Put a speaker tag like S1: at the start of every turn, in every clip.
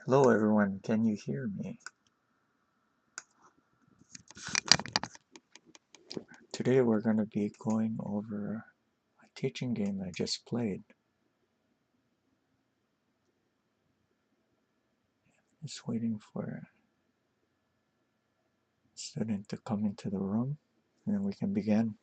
S1: Hello everyone, can you hear me? Today we're going to be going over a teaching game I just played. Just waiting for a student to come into the room and then we can begin.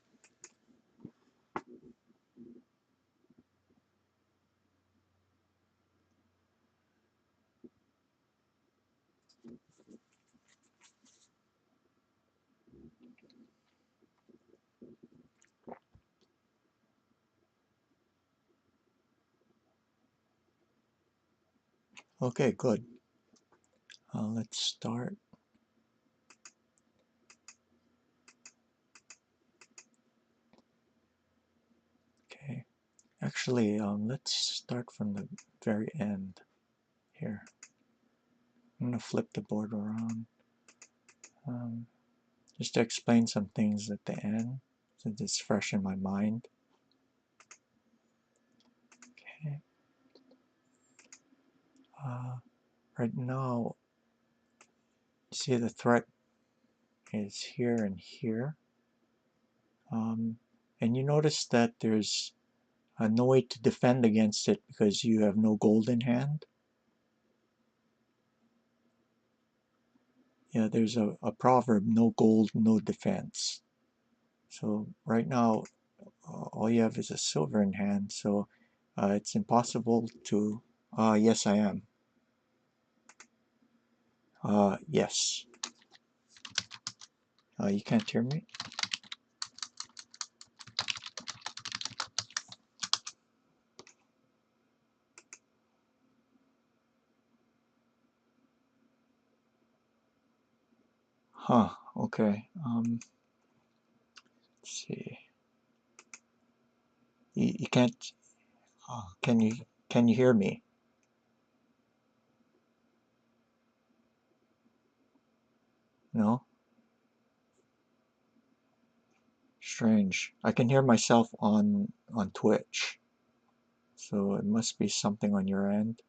S1: Okay, good. Let's start. Okay, actually let's start from the very end here. I'm going to flip the board around just to explain some things at the end since it's fresh in my mind. Okay. Right now, see the threat is here and here. And you notice that there's no way to defend against it because you have no gold in hand. Yeah, there's a proverb, no gold, no defense. So right now, all you have is a silver in hand, so it's impossible to... yes, I am. Yes. You can't hear me? Huh, okay. Let's see. You can't... can you hear me? No? Strange. I can hear myself on Twitch. So it must be something on your end.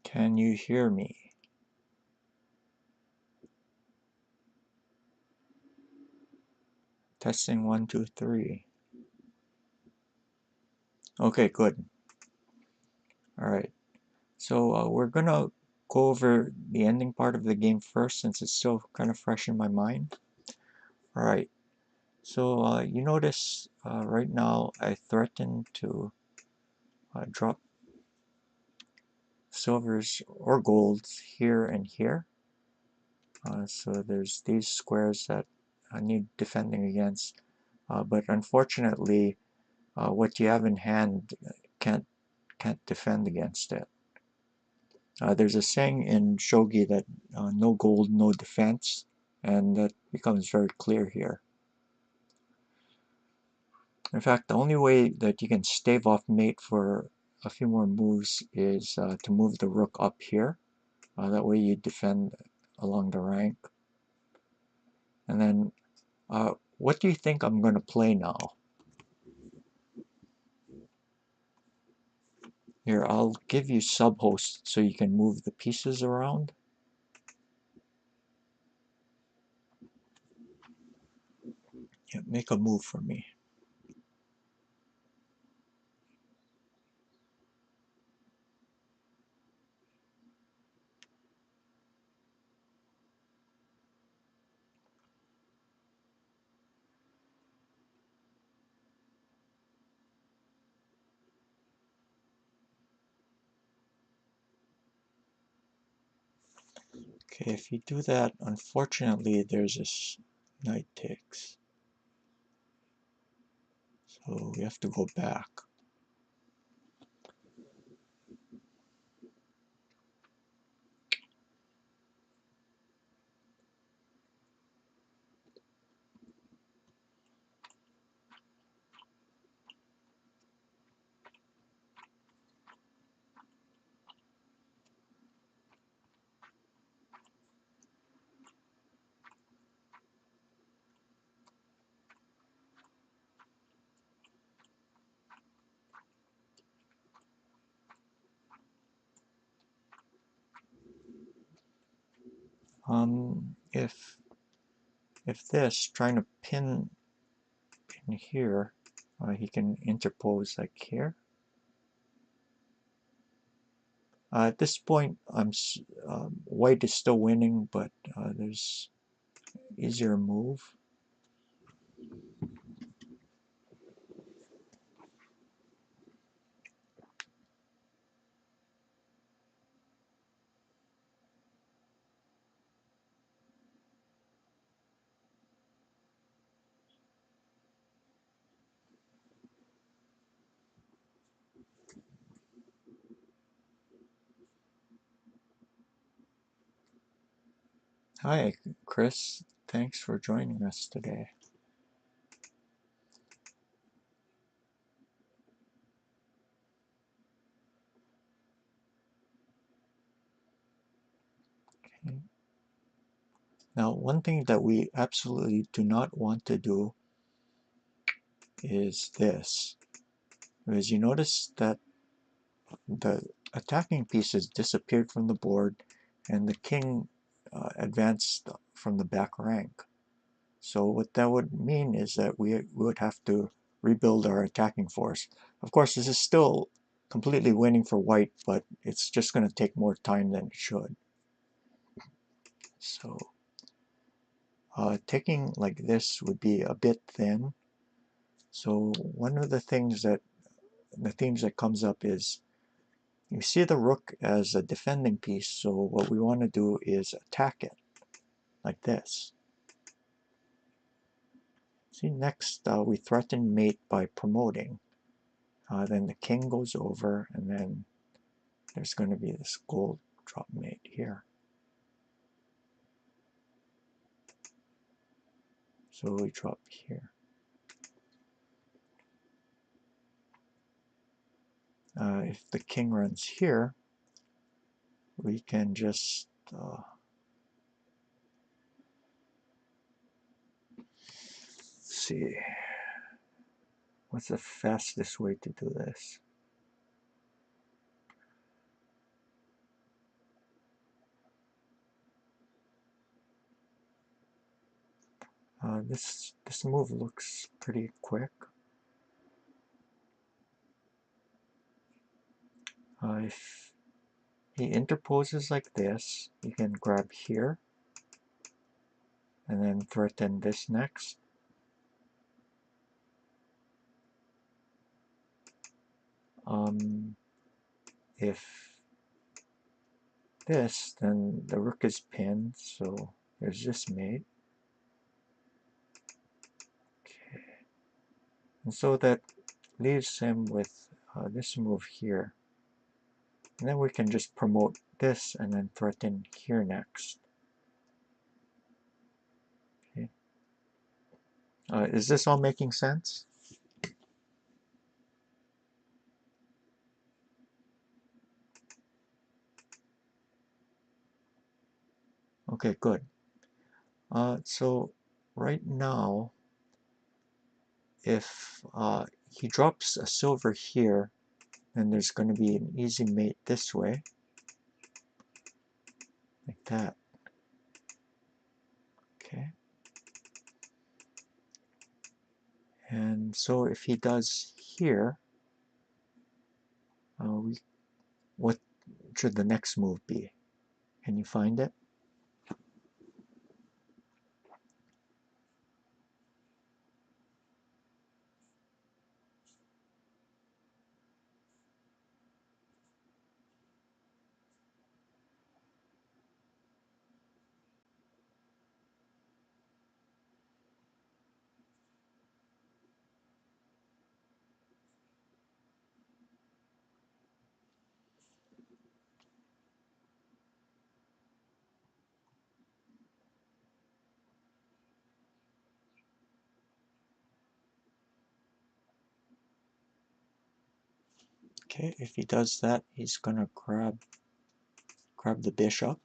S1: Can you hear me? Testing 1, 2, 3. Okay, good. Alright, so we're gonna go over the ending part of the game first since it's still kind of fresh in my mind. Alright, so you notice right now I threaten to drop silvers or golds here and here. So there's these squares that I need defending against, but unfortunately what you have in hand can't defend against it. There's a saying in shogi that no gold, no defense, and that becomes very clear here. In fact, the only way that you can stave off mate for a few more moves is to move the rook up here. That way you defend along the rank. And then, what do you think I'm going to play now? Here, I'll give you sub-host so you can move the pieces around. Yeah, make a move for me. Okay, if you do that, unfortunately there's this knight takes. So we have to go back. If this, trying to pin in here, he can interpose like here. At this point, white is still winning, but there's easier move. Hi, Chris. Thanks for joining us today. Okay. Now, one thing that we absolutely do not want to do is this. Because you notice that the attacking pieces disappeared from the board and the king advanced from the back rank. So what that would mean is that we would have to rebuild our attacking force. Of course, this is still completely winning for white, but it's just going to take more time than it should. So taking like this would be a bit thin. So one of the themes that comes up is you see the rook as a defending piece, so what we want to do is attack it like this. See, next we threaten mate by promoting. Then the king goes over, and then there's going to be this gold drop mate here. So we drop here. If the king runs here, we can just see what's the fastest way to do this. This move looks pretty quick. If he interposes like this, you can grab here and then threaten this next. If this, then the rook is pinned, so there's this mate. Okay. And so that leaves him with this move here. And then we can just promote this and then threaten here next. Okay. Is this all making sense? Okay, good. So right now, if he drops a silver here, then there's going to be an easy mate this way, like that. Okay. And so if he does here, what should the next move be? Can you find it? Okay, if he does that, he's gonna grab the bishop.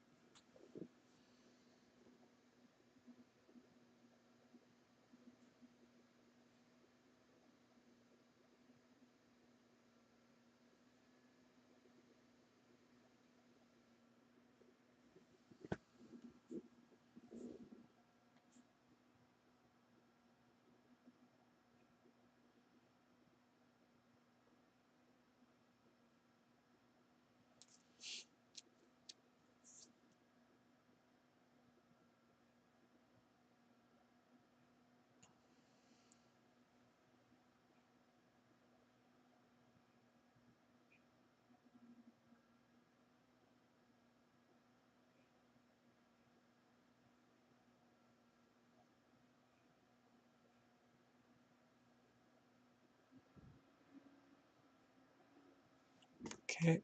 S1: Okay,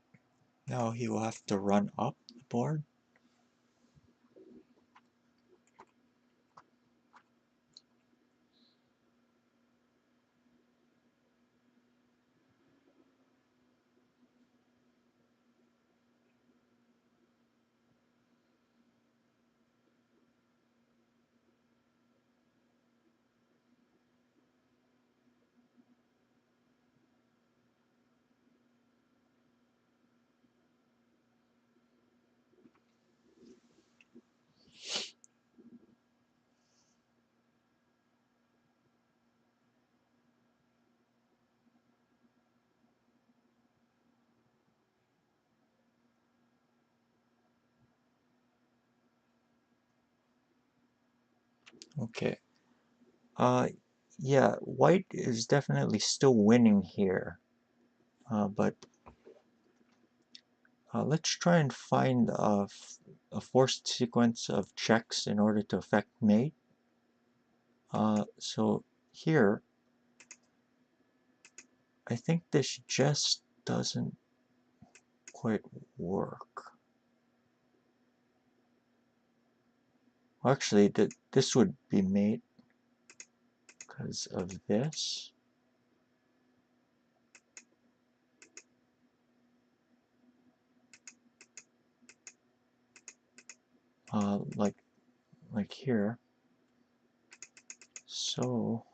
S1: now he will have to run up the board. Okay. Yeah, white is definitely still winning here, but let's try and find a forced sequence of checks in order to affect mate. So here, I think this just doesn't quite work. Actually, this would be mate because of this. Like here. So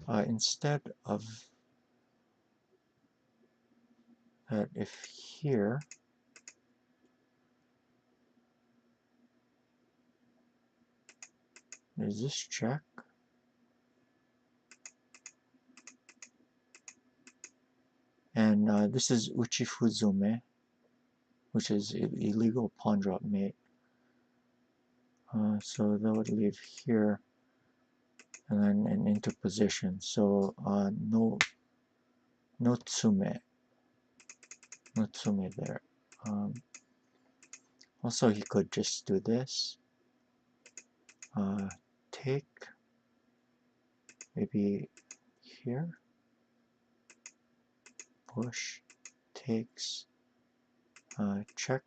S1: instead of that, if here there's this check, and this is Uchifuzume, which is illegal pawn drop mate. So that would leave here and then an into position. So no tsume there. Also, he could just do this. Take maybe here. Push takes check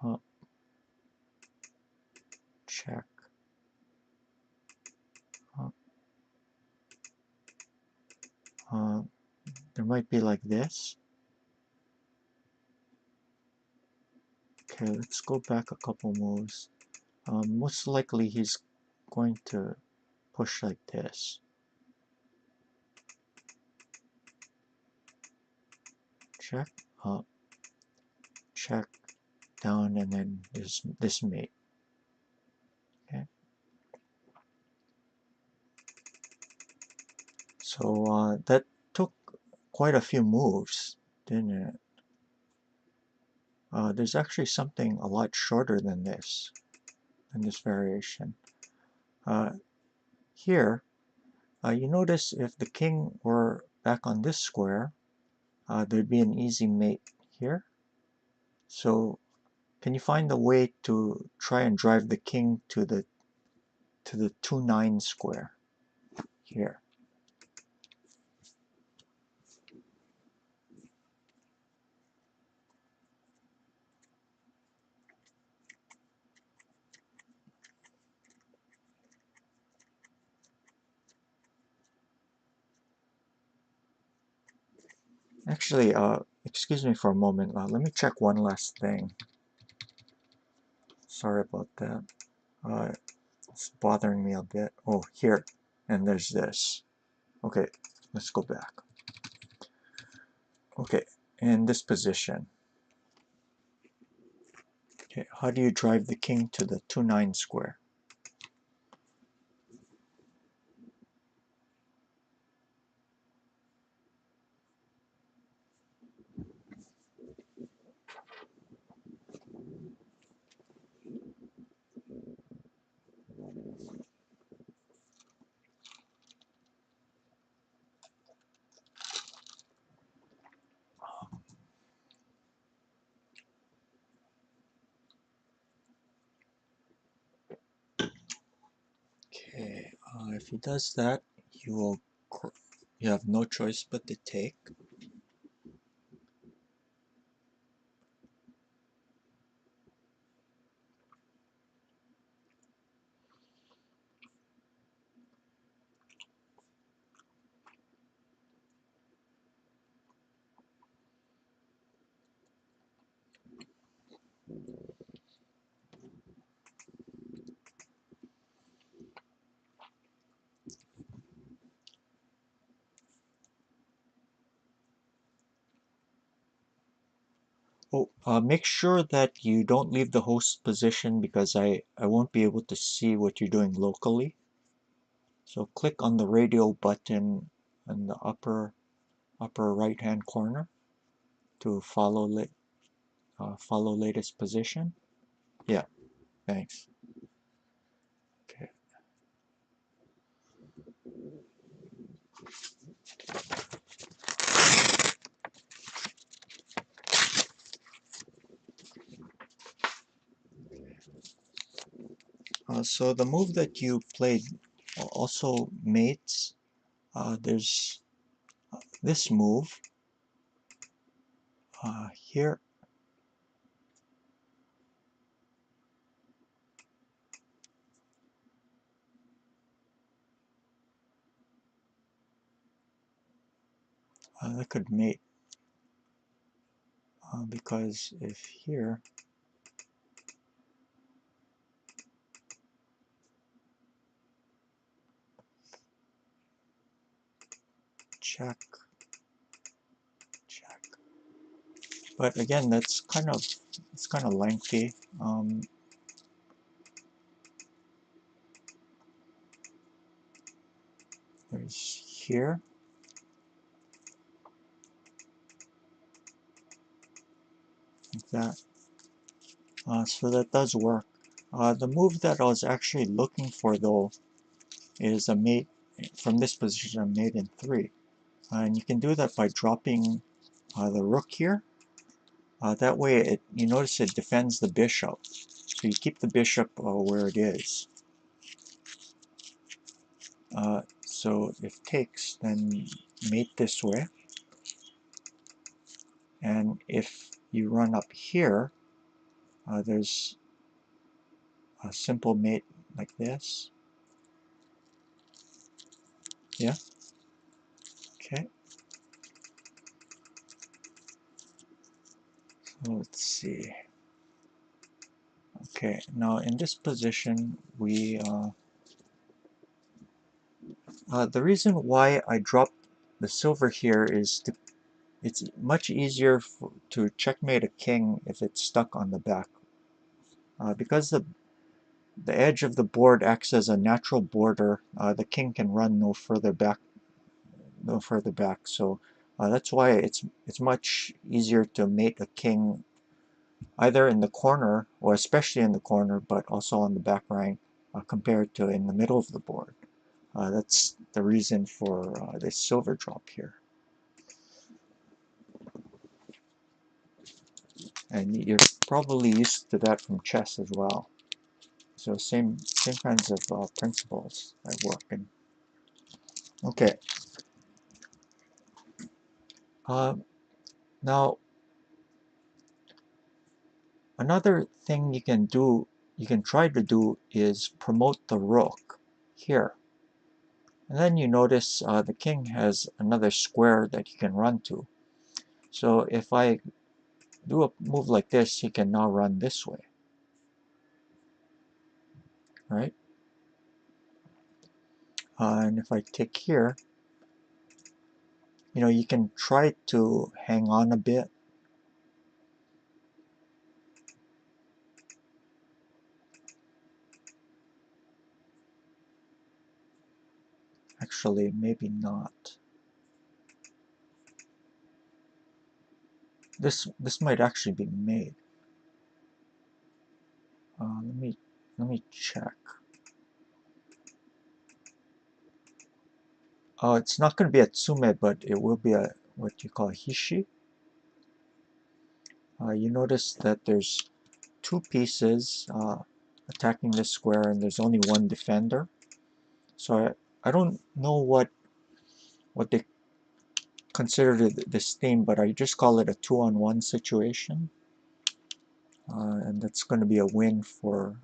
S1: up check up. There might be like this. Okay, let's go back a couple moves. Most likely he's going to push like this. Check up, check down, and then there's this mate. Okay. So that took quite a few moves, didn't it? There's actually something a lot shorter than this variation. Here, you notice if the king were back on this square, there'd be an easy mate here. So can you find a way to try and drive the king to the 2-9 square here? Actually, excuse me for a moment. Let me check one last thing. Sorry about that. It's bothering me a bit. Oh, here. And there's this. Okay, let's go back. Okay, in this position. Okay, how do you drive the king to the 2-9 square? Okay, if he does that, you have no choice but to take. Oh, make sure that you don't leave the host position because I won't be able to see what you're doing locally. So click on the radio button in the upper right hand corner to follow latest position. Yeah, thanks. Okay. So the move that you played also mates. There's this move here. That could mate because if here check, check. But again, it's kind of lengthy. There's here. Like that. So that does work. The move that I was actually looking for though is a mate from this position, a mate in 3. And you can do that by dropping the rook here. That way you notice it defends the bishop. So you keep the bishop where it is. So if takes, then mate this way. And if you run up here, there's a simple mate like this. Yeah, okay. So let's see. Okay, now in this position, the reason why I dropped the silver here is it's much easier to checkmate a king if it's stuck on the back. Because the edge of the board acts as a natural border, the king can run no further back. So that's why it's much easier to mate a king either in the corner, or especially in the corner, but also on the back rank compared to in the middle of the board. That's the reason for this silver drop here. And you're probably used to that from chess as well. So same kinds of principles at work. And okay. Now another thing you can try to do is promote the rook here. And then you notice the king has another square that he can run to. So if I do a move like this, he can now run this way. Right? And if I take here, you can try to hang on a bit. Actually, maybe not. This might actually be made. Let me check. Oh, it's not going to be a tsume, but it will be a what you call a hishi. You notice that there's 2 pieces attacking this square, and there's only 1 defender. So I don't know what they consider this theme, but I just call it a 2-on-1 situation, and that's going to be a win for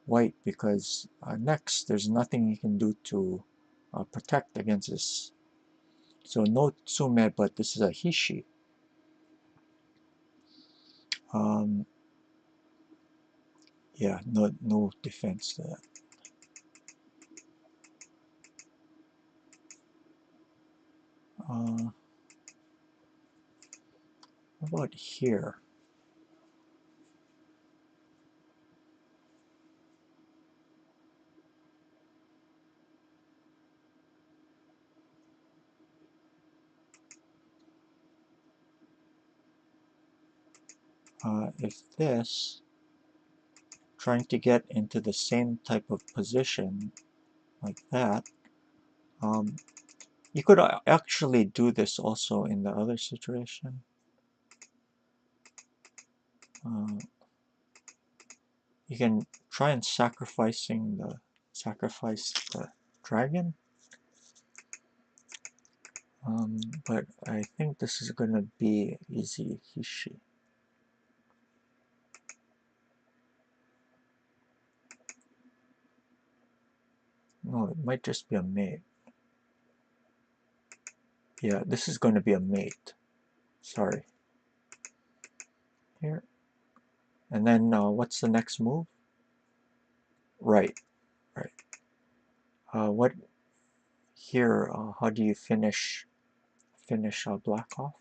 S1: white, because next there's nothing you can do to protect against this. So no tsume, but this is a hishi. Yeah, no defense to that. How about here? If this, trying to get into the same type of position like that, you could actually do this also in the other situation. You can try and sacrifice the dragon, but I think this is gonna be easy Hishi. No, it might just be a mate. Yeah, this is going to be a mate. Sorry. Here. And then what's the next move? Right, right. What here? How do you finish black off?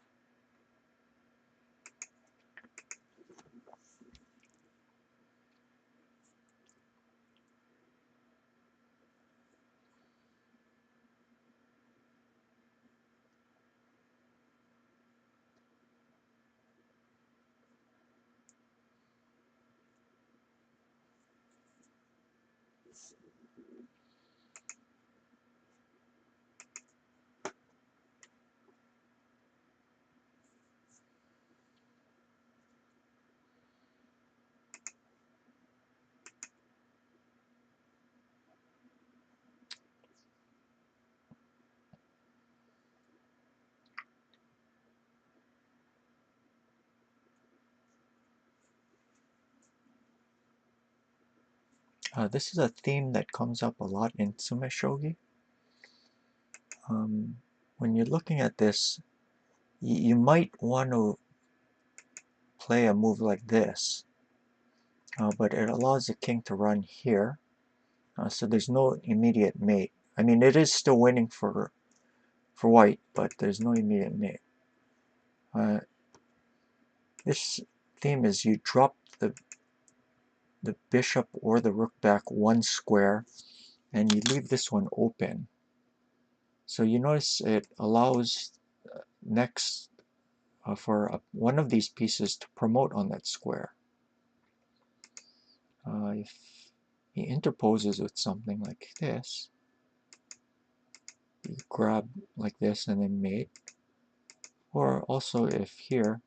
S1: This is a theme that comes up a lot in Tsume Shogi. When you're looking at this, you might want to play a move like this, but it allows the king to run here, so there's no immediate mate. I mean, it is still winning for white, but there's no immediate mate. This theme is you drop the bishop or the rook back one square, and you leave this one open. So you notice it allows next for one of these pieces to promote on that square. If he interposes with something like this, you grab like this and then mate. Or also if here,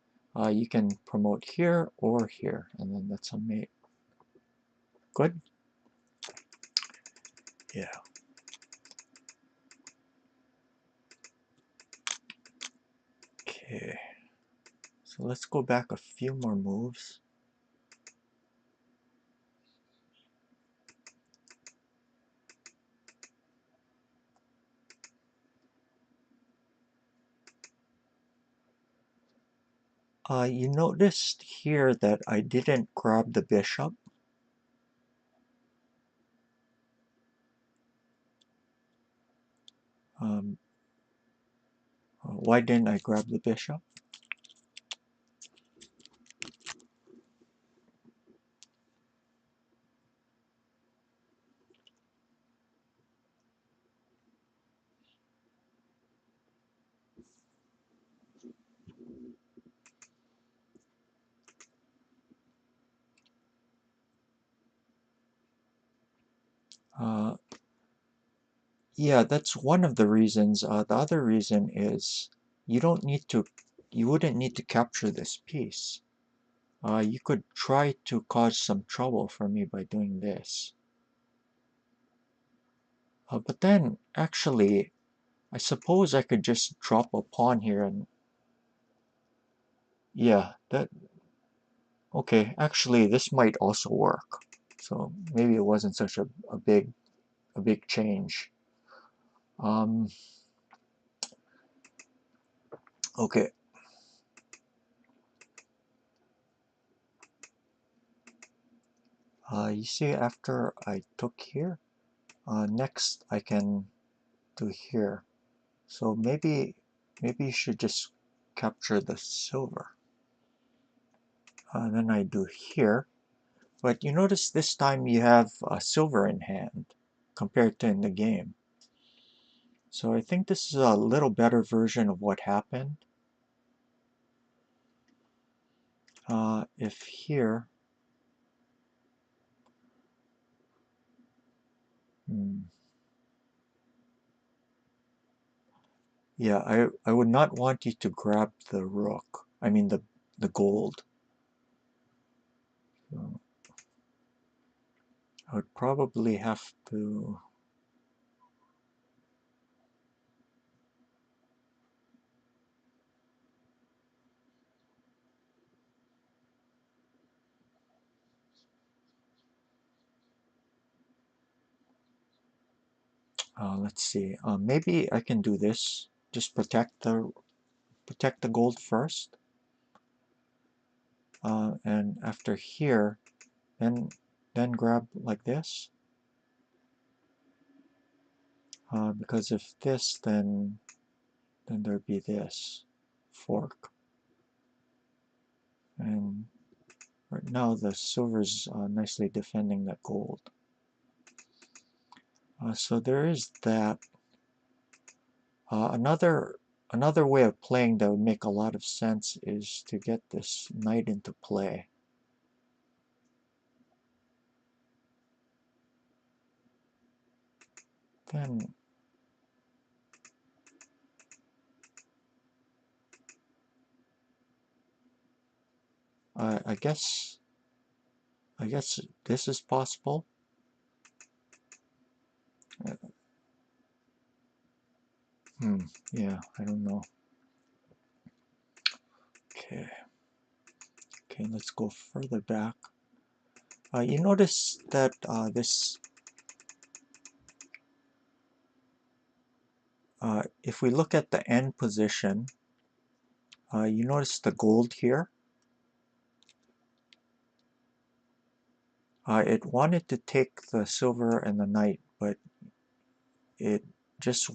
S1: you can promote here or here, and then that's a mate. Good? Yeah. Okay. So let's go back a few more moves. You noticed here that I didn't grab the bishop. Why didn't I grab the bishop? Yeah, that's one of the reasons. The other reason is you wouldn't need to capture this piece. You could try to cause some trouble for me by doing this. But then, actually, I suppose I could just drop a pawn here and... Yeah, okay, actually, this might also work. So maybe it wasn't such a big change. Okay. You see, after I took here, next I can do here. So maybe you should just capture the silver. Then I do here. But you notice this time you have silver in hand compared to in the game. So I think this is a little better version of what happened. If here, yeah, I would not want you to grab the rook. I mean the gold. So I would probably have to. Let's see. Maybe I can do this. Just protect the gold first, and after here, then grab like this. Because if this, then there'd be this fork. And right now the silver's nicely defending that gold. So there is that. Another way of playing that would make a lot of sense is to get this knight into play. Then I guess this is possible. Yeah, I don't know. Okay, let's go further back. You notice that if we look at the end position, you notice the gold here. It wanted to take the silver and the knight, but it just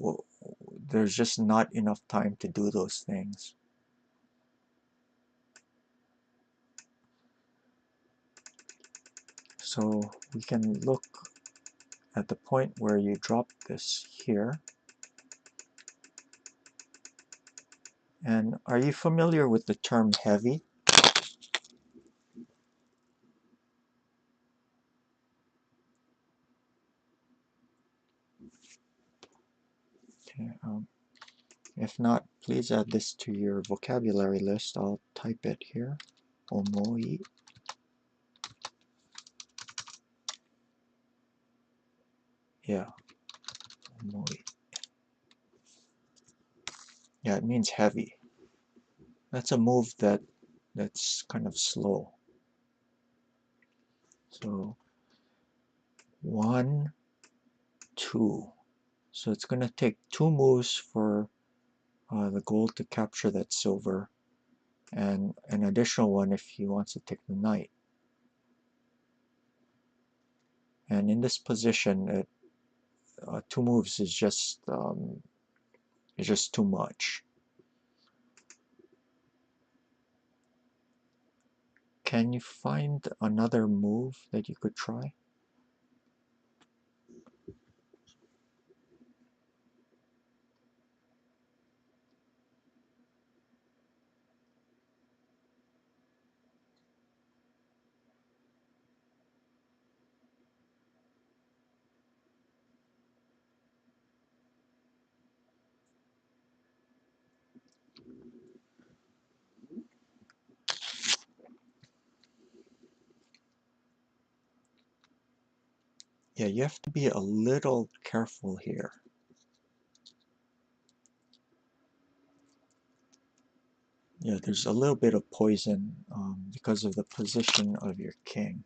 S1: there's just not enough time to do those things. So we can look at the point where you drop this here. And are you familiar with the term heavy? Okay, if not, please add this to your vocabulary list. I'll type it here. Omoi. Yeah, omoi. Yeah, it means heavy. That's a move that's kind of slow. So 1, 2. So it's going to take 2 moves for the gold to capture that silver, and an additional one if he wants to take the knight. And in this position, 2 moves is just too much. Can you find another move that you could try? Yeah, you have to be a little careful here. Yeah, there's a little bit of poison because of the position of your king.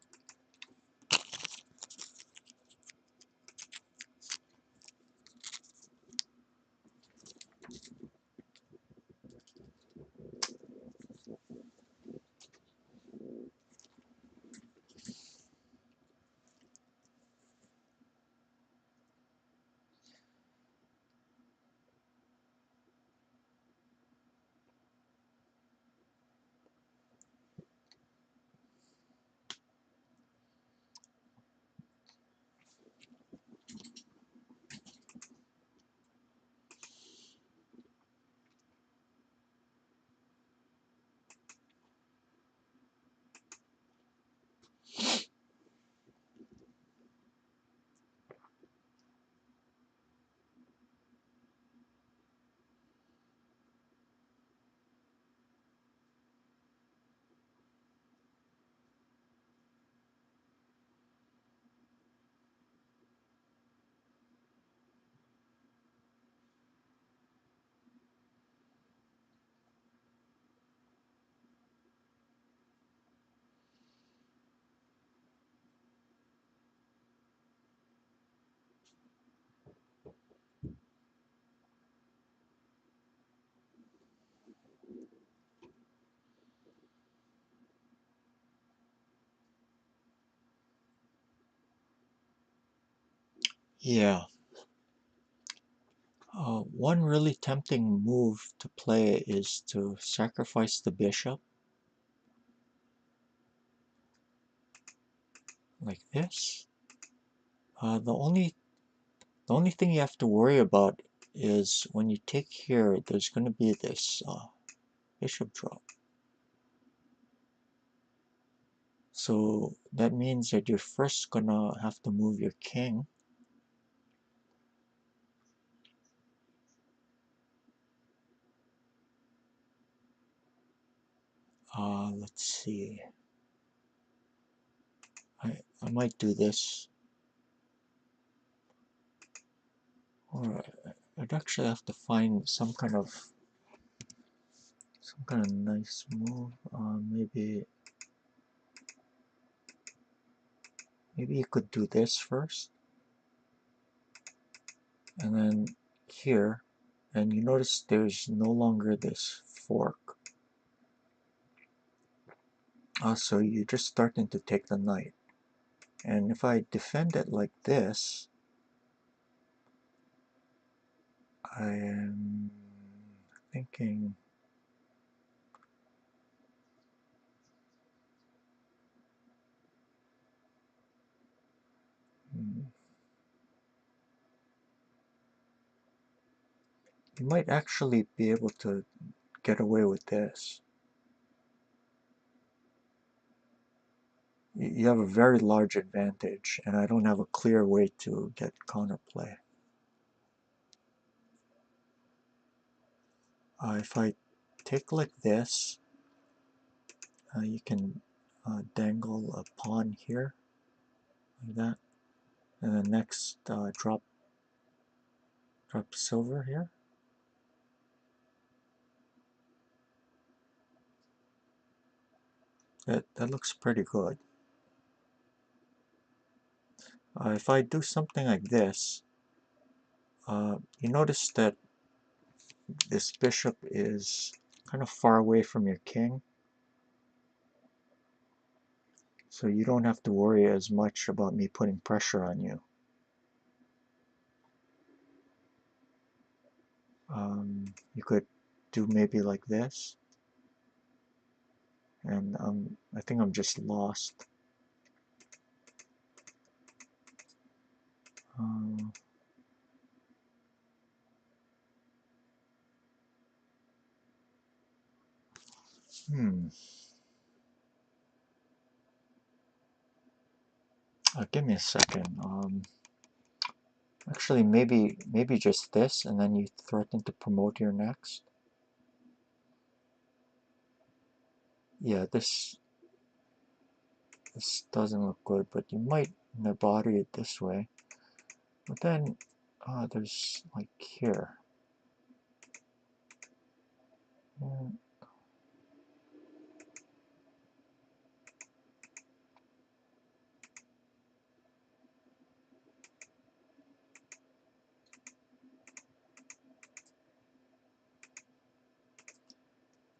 S1: Yeah. One really tempting move to play is to sacrifice the bishop, like this. The only thing you have to worry about is when you take here, there's going to be this bishop drop. So that means that you're first going to have to move your king. Let's see. I might do this. Or I'd actually have to find some kind of nice move. Maybe you could do this first, and then here, and you notice there's no longer this fork. So you're just starting to take the knight. And if I defend it like this, I am thinking, you might actually be able to get away with this. You have a very large advantage, and I don't have a clear way to get counterplay. If I take like this, you can dangle a pawn here, like that, and then next drop silver here. That looks pretty good. If I do something like this, you notice that this bishop is kind of far away from your king, so you don't have to worry as much about me putting pressure on you. You could do maybe like this, and I think I'm just lost. Give me a second. Actually, maybe just this, and then you threaten to promote your next. Yeah, this doesn't look good, but you might Nabari it this way. But then there's like here.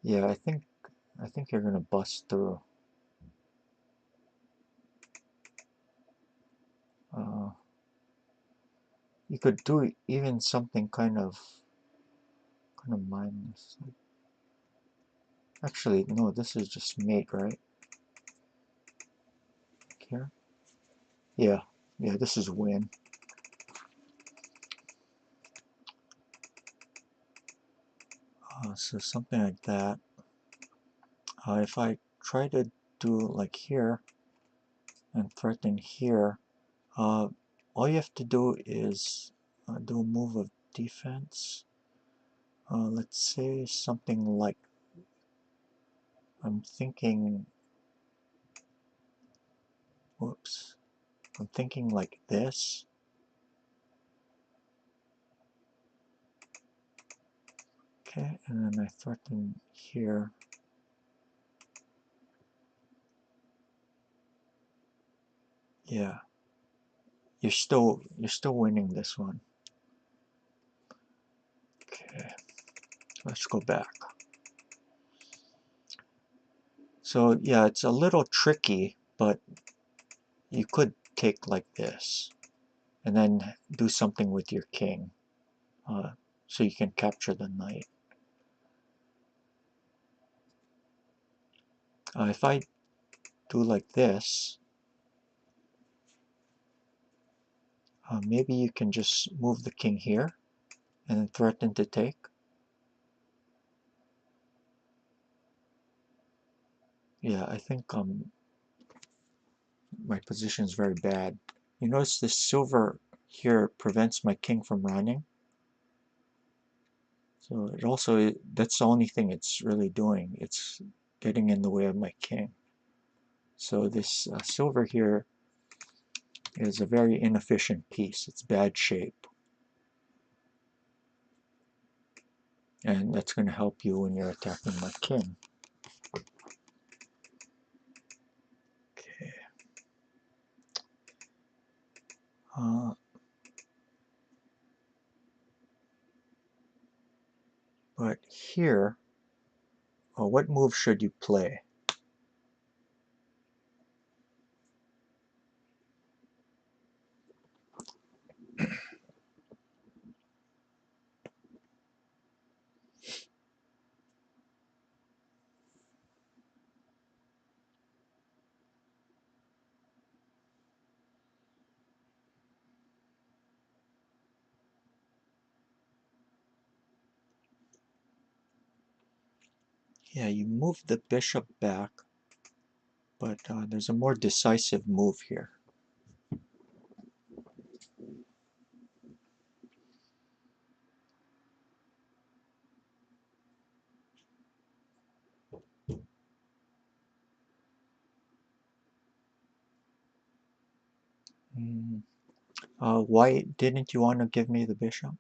S1: Yeah, I think you're gonna bust through. You could do even something kind of mindless. Actually, no, this is just mate, right? Here. Yeah, this is win. So something like that. If I try to do like here and threaten here, all you have to do is do a move of defense. Let's say something like, I'm thinking like this. Okay, and then I threaten here. Yeah, you're still winning this one. Okay, let's go back. So yeah, it's a little tricky, but you could take like this, and then do something with your king, so you can capture the knight. If I do like this, maybe you can just move the king here and then threaten to take. Yeah, I think my position is very bad. You notice this silver here prevents my king from running. So it also, that's the only thing it's really doing. It's getting in the way of my king. So this silver here is a very inefficient piece. It's bad shape. And that's going to help you when you're attacking my king. Okay. But here, what move should you play? Yeah, you move the bishop back, but there's a more decisive move here. Why didn't you want to give me the bishop?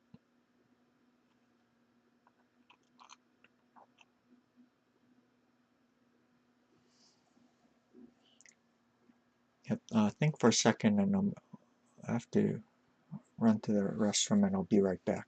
S1: Yep, think for a second, and I have to run to the restroom, and I'll be right back.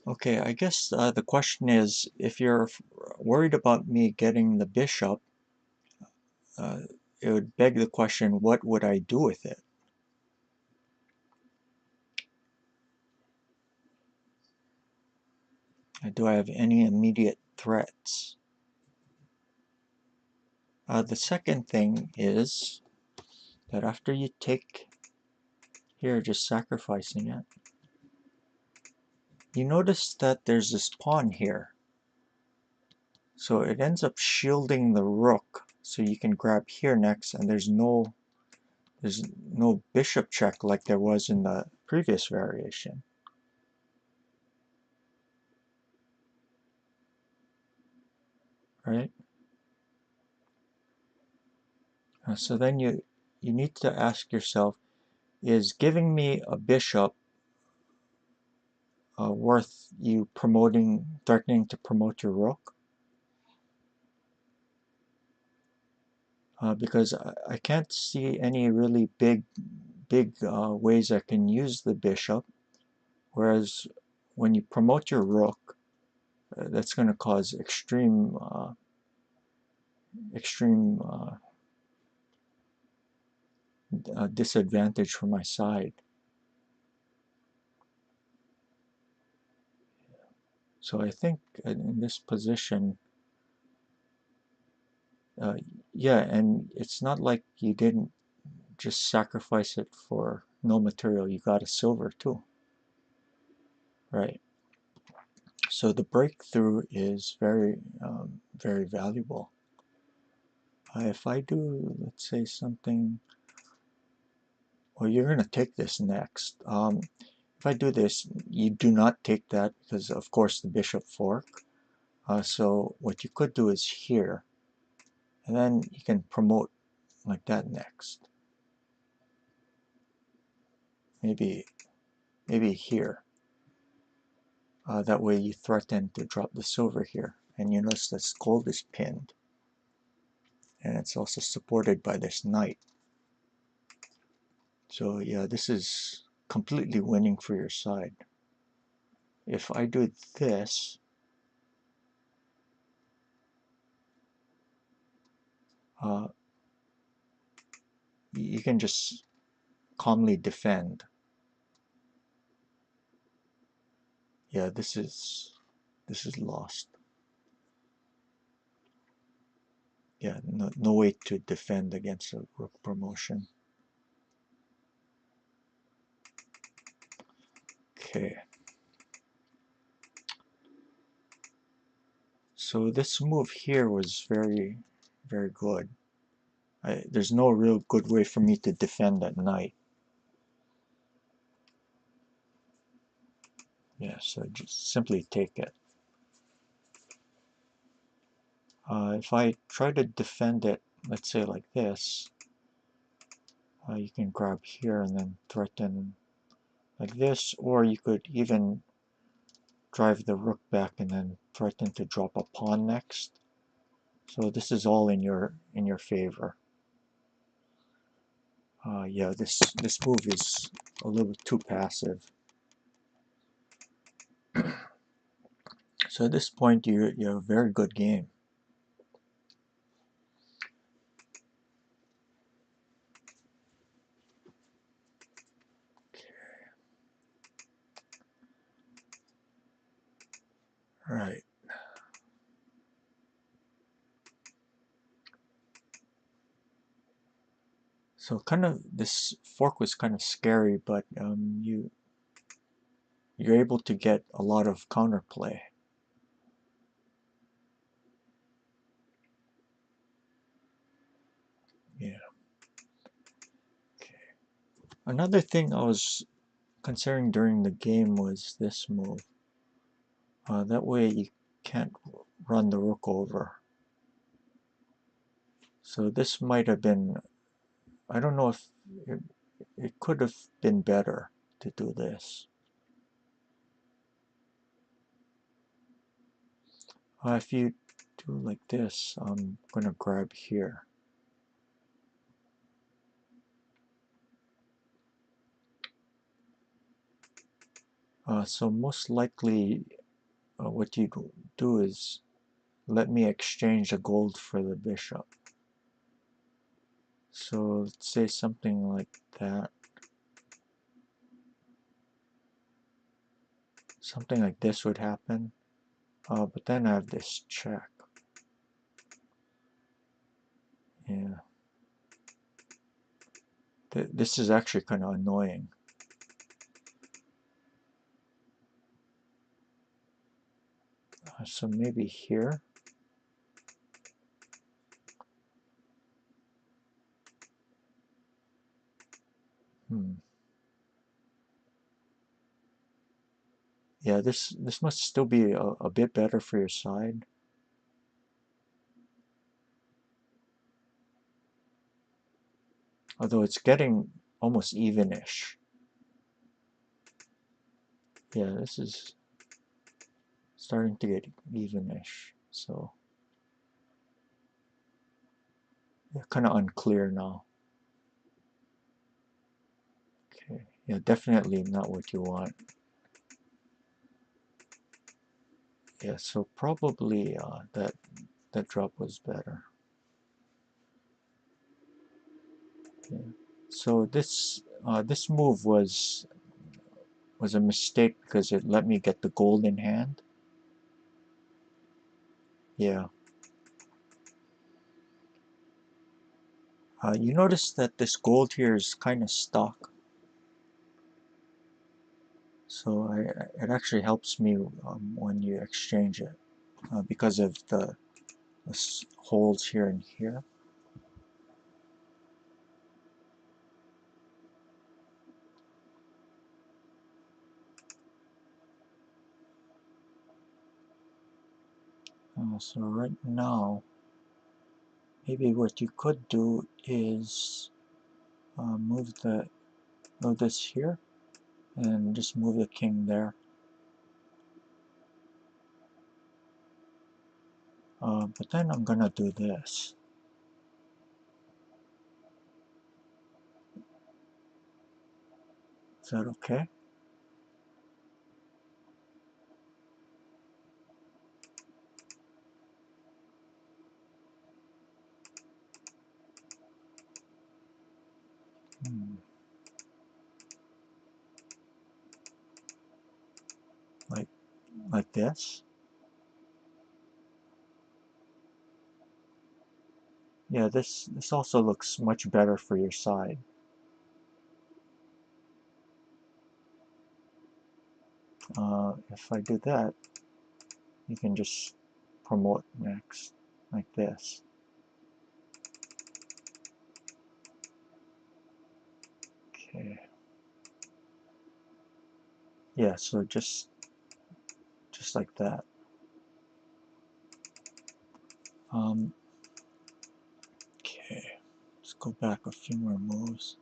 S1: Okay, I guess the question is, if you're worried about me getting the bishop, it would beg the question, what would I do with it? Do I have any immediate threats? The second thing is that after you take here, just sacrificing it, you notice that there's this pawn here. So it ends up shielding the rook, so you can grab here next, and there's no bishop check like there was in the previous variation. Right? So then you need to ask yourself, is giving me a bishop worth you threatening to promote your rook? Because I can't see any really big ways I can use the bishop, whereas when you promote your rook, that's going to cause extreme disadvantage for my side. So I think in this position, yeah, and it's not like you didn't just sacrifice it for no material. You got a silver too, right? So the breakthrough is very valuable. If I do, let's say something, well, you're going to take this next. If I do this, you do not take that because, of course, the bishop fork. So what you could do is here, and then you can promote like that next. Maybe here. That way you threaten to drop the silver here. And you notice this gold is pinned. And it's also supported by this knight. So yeah, this is completely winning for your side. If I do this, you can just calmly defend. Yeah, this is lost. Yeah, no way to defend against a rook promotion. Okay. So this move here was very good. There's no real good way for me to defend that knight. Yeah, so just simply take it. If I try to defend it, let's say like this, you can grab here and then threaten like this, or you could even drive the rook back and then threaten to drop a pawn next. So this is all in your favor. Yeah, this move is a little bit too passive. So at this point, you have a very good game. All right. So kind of this fork was kind of scary, but you're able to get a lot of counterplay. Yeah. Okay. Another thing I was considering during the game was this move. That way you can't run the rook over. So this might have been, I don't know if it could have been better to do this. If you do like this, I'm going to grab here. So most likely what you do is let me exchange the gold for the bishop. So let's say something like that. Something like this would happen. But then I have this check. Yeah. This is actually kind of annoying. So maybe here. Yeah, this must still be a bit better for your side. Although it's getting almost evenish. Yeah, this is starting to get evenish. So yeah, kind of unclear now. Okay, yeah, definitely not what you want. Yeah, so probably that drop was better. Yeah. So this move was a mistake because it let me get the gold in hand. Yeah. You notice that this gold here is kind of stuck. So it actually helps me when you exchange it because of the holes here and here. So right now, maybe what you could do is move this here and just move the king there. But then I'm gonna do this. Is that okay? Hmm. Like this? Yeah, this also looks much better for your side. If I do that, you can just promote next, like this. Okay. Yeah, so just like that. Um, okay, let's go back a few more moves.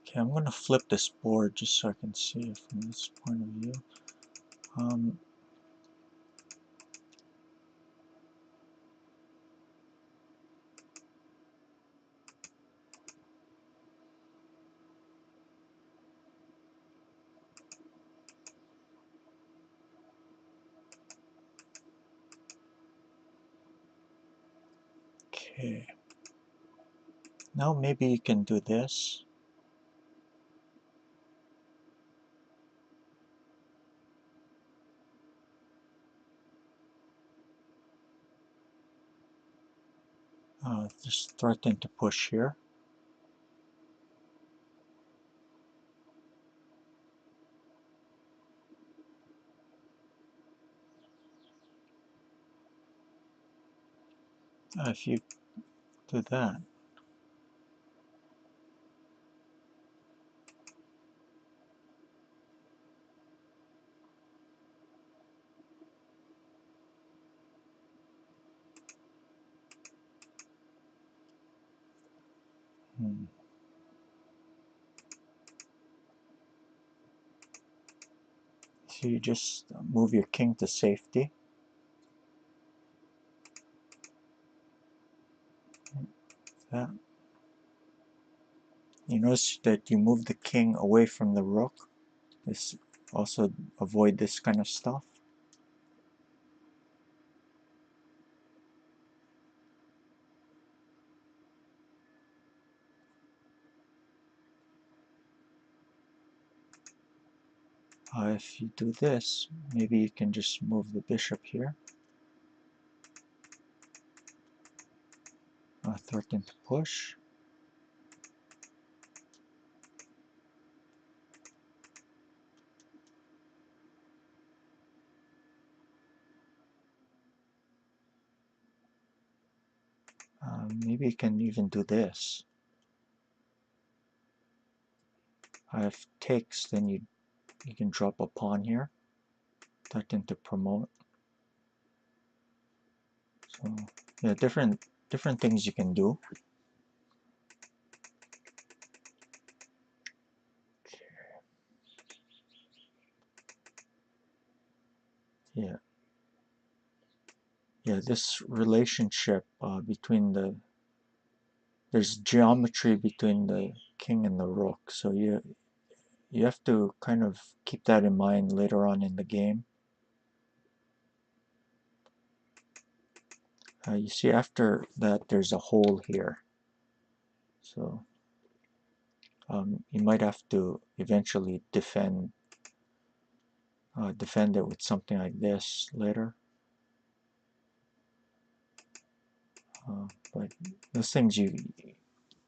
S1: Okay, I'm gonna flip this board just so I can see it from this point of view. Um, okay. Now maybe you can do this. Just threaten to push here. If you do that, hmm. So you just move your king to safety. That. You notice that you move the king away from the rook. This also avoid this kind of stuff. If you do this, maybe you can just move the bishop here. Threaten to push. Maybe you can even do this. If takes, then you can drop a pawn here. Threaten to promote. So yeah, different things you can do. Yeah, yeah. This relationship between there's geometry between the king and the rook. So you have to kind of keep that in mind later on in the game. You see after that there's a hole here, so you might have to eventually defend it with something like this later. But those things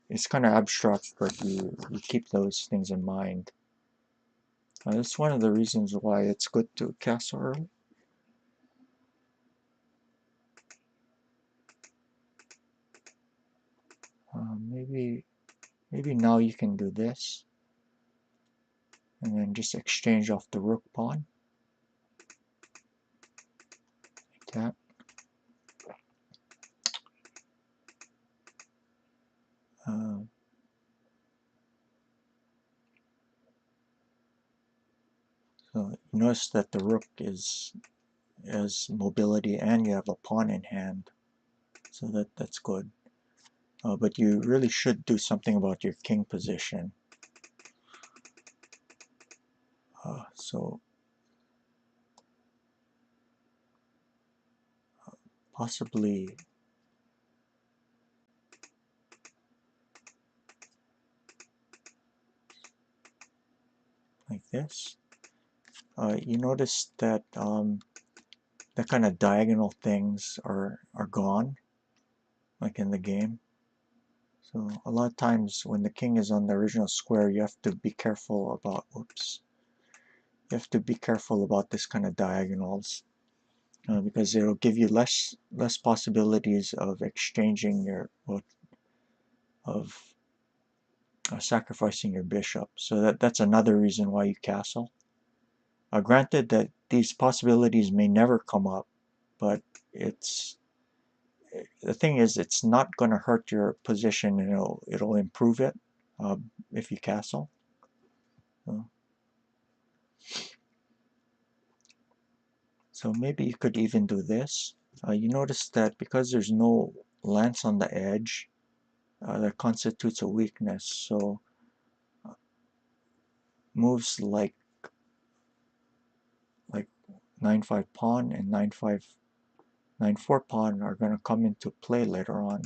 S1: it's kind of abstract, but you keep those things in mind. That's one of the reasons why it's good to castle early. Maybe now you can do this, and then just exchange off the rook pawn, like that. So you notice that the rook has mobility, and you have a pawn in hand, so that's good. But you really should do something about your king position. So possibly like this. You notice that the kind of diagonal things are gone, like in the game. So a lot of times when the king is on the original square, you have to be careful about, whoops, you have to be careful about this kind of diagonals, because it'll give you less possibilities of exchanging your, of sacrificing your bishop. So that's another reason why you castle. Granted that these possibilities may never come up, but the thing is, it's not going to hurt your position, and it'll improve it if you castle. So maybe you could even do this. You notice that because there's no lance on the edge, that constitutes a weakness. So moves like 9-5 pawn and 9-5 9-4 pawn are going to come into play later on.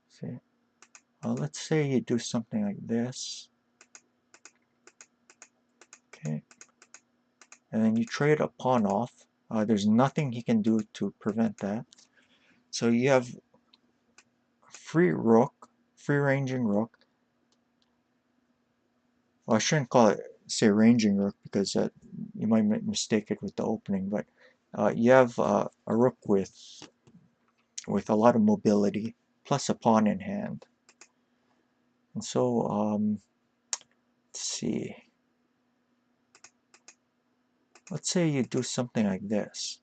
S1: See, let's say you do something like this. Okay, and then you trade a pawn off. There's nothing he can do to prevent that. So you have free rook, free ranging rook. Well, I shouldn't call it, say, ranging rook, because you might mistake it with the opening, but you have a rook with a lot of mobility, plus a pawn in hand. And so, let's see. Let's say you do something like this.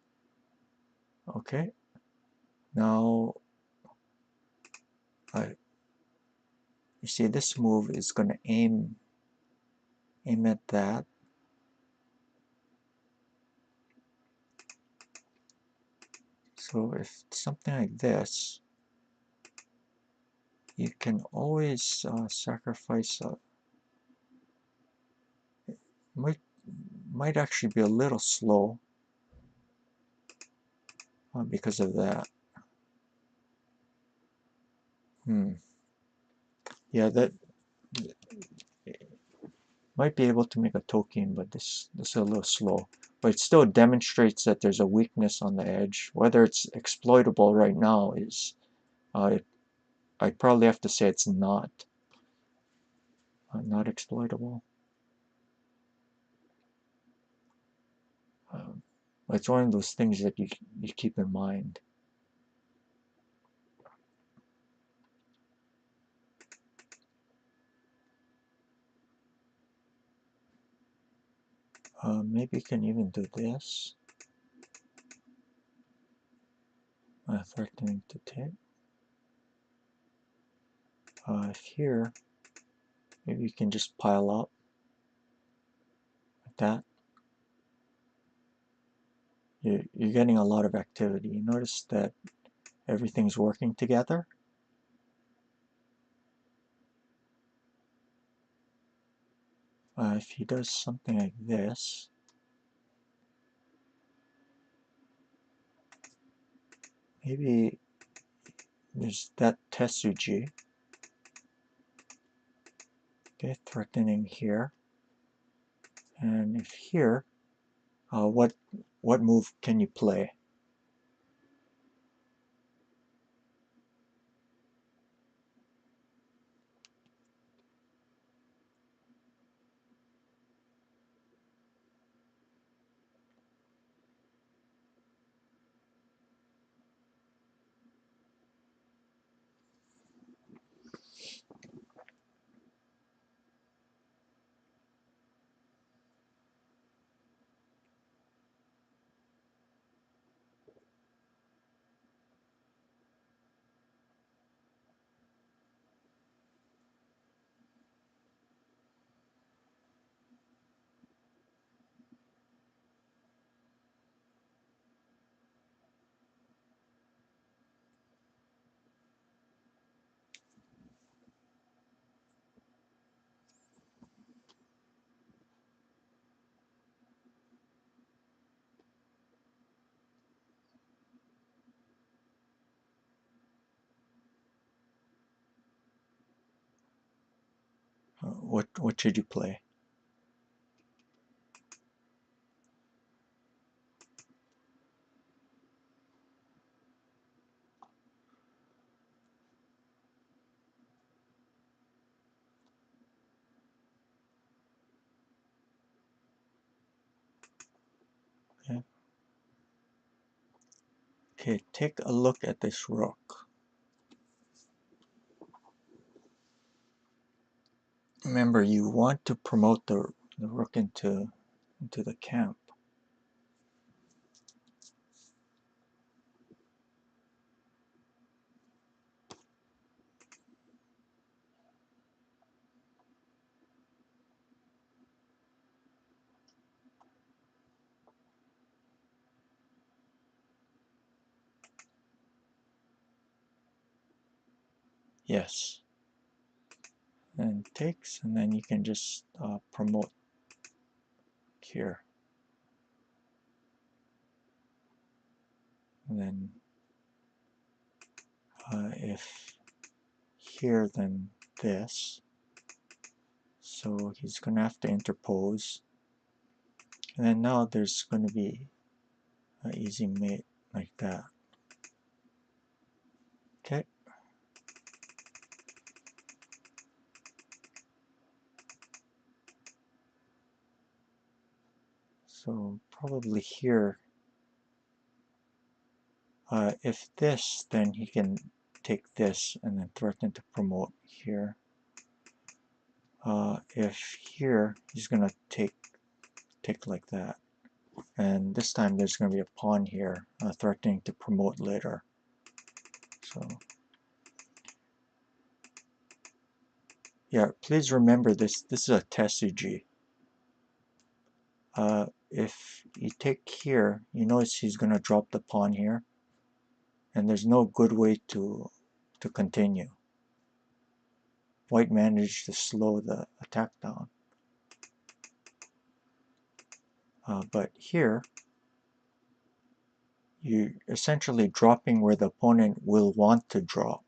S1: Okay. Now, you see this move is going to aim at that. So if something like this, you can always sacrifice might actually be a little slow because of that. Yeah, that might be able to make a token, but this is a little slow. But it still demonstrates that there's a weakness on the edge. Whether it's exploitable right now is, I'd probably have to say it's not exploitable. It's one of those things that you keep in mind. Maybe you can even do this. Threatening to take. Here, maybe you can just pile up like that. You're getting a lot of activity. You notice that everything's working together. if he does something like this, maybe there's that Tetsuji, okay, threatening here. And if here, what move can you play? What should you play? Okay. Okay, take a look at this rook. Remember, you want to promote the rook into the camp. Yes. And takes, and then you can just promote here. And then if here, then this. So he's going to have to interpose. And then now there's going to be an easy mate like that. Okay. So probably here, if this, then he can take this and then threaten to promote here. If here, he's going to take like that. And this time there's going to be a pawn here, threatening to promote later. So yeah, please remember this is a Tetsuji. If you take here, you notice he's going to drop the pawn here, and there's no good way to continue. White managed to slow the attack down. But here, you're essentially dropping where the opponent will want to drop.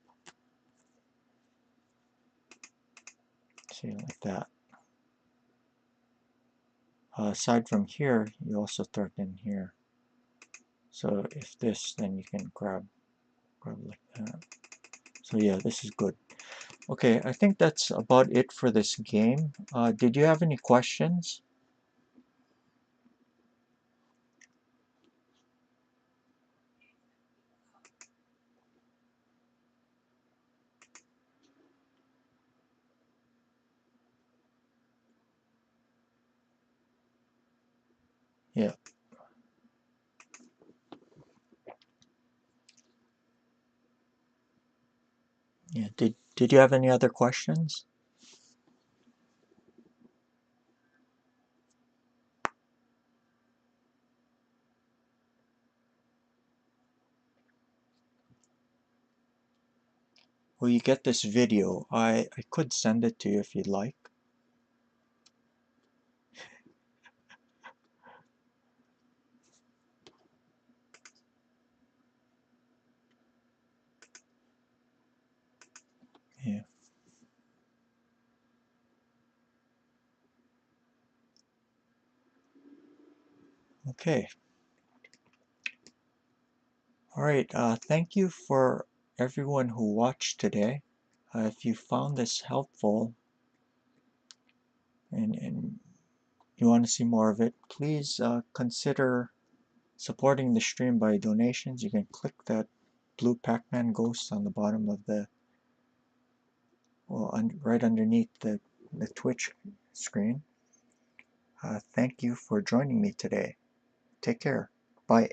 S1: See, like that. Aside from here, you also threaten here. So if this, then you can grab like that. So yeah, this is good. Okay, I think that's about it for this game. Did you have any questions? Yeah. Yeah. Did you have any other questions? Well, you get this video. I could send it to you if you'd like. Okay. Alright, thank you for everyone who watched today. If you found this helpful and you want to see more of it, please consider supporting the stream by donations. You can click that blue Pac-Man ghost on the bottom of the, well, right underneath the Twitch screen. Thank you for joining me today. Take care. Bye.